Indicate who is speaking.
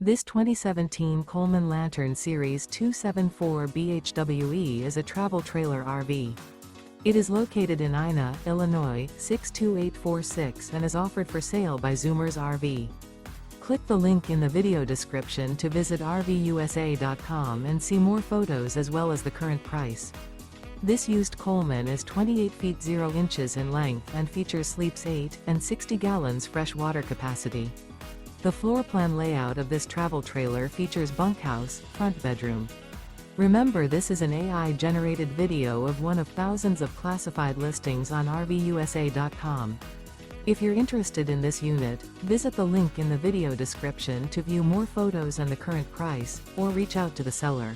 Speaker 1: This 2017 Coleman Lantern Series 274 BHWE is a travel trailer RV. It is located in Ina, Illinois, 62846 and is offered for sale by Zoomers RV. Click the link in the video description to visit RVUSA.com and see more photos as well as the current price. This used Coleman is 28 feet 0 inches in length and features sleeps 8 and 60 gallons fresh water capacity. The floor plan layout of this travel trailer features bunkhouse, front bedroom. Remember, this is an AI-generated video of one of thousands of classified listings on RVUSA.com. If you're interested in this unit, visit the link in the video description to view more photos and the current price, or reach out to the seller.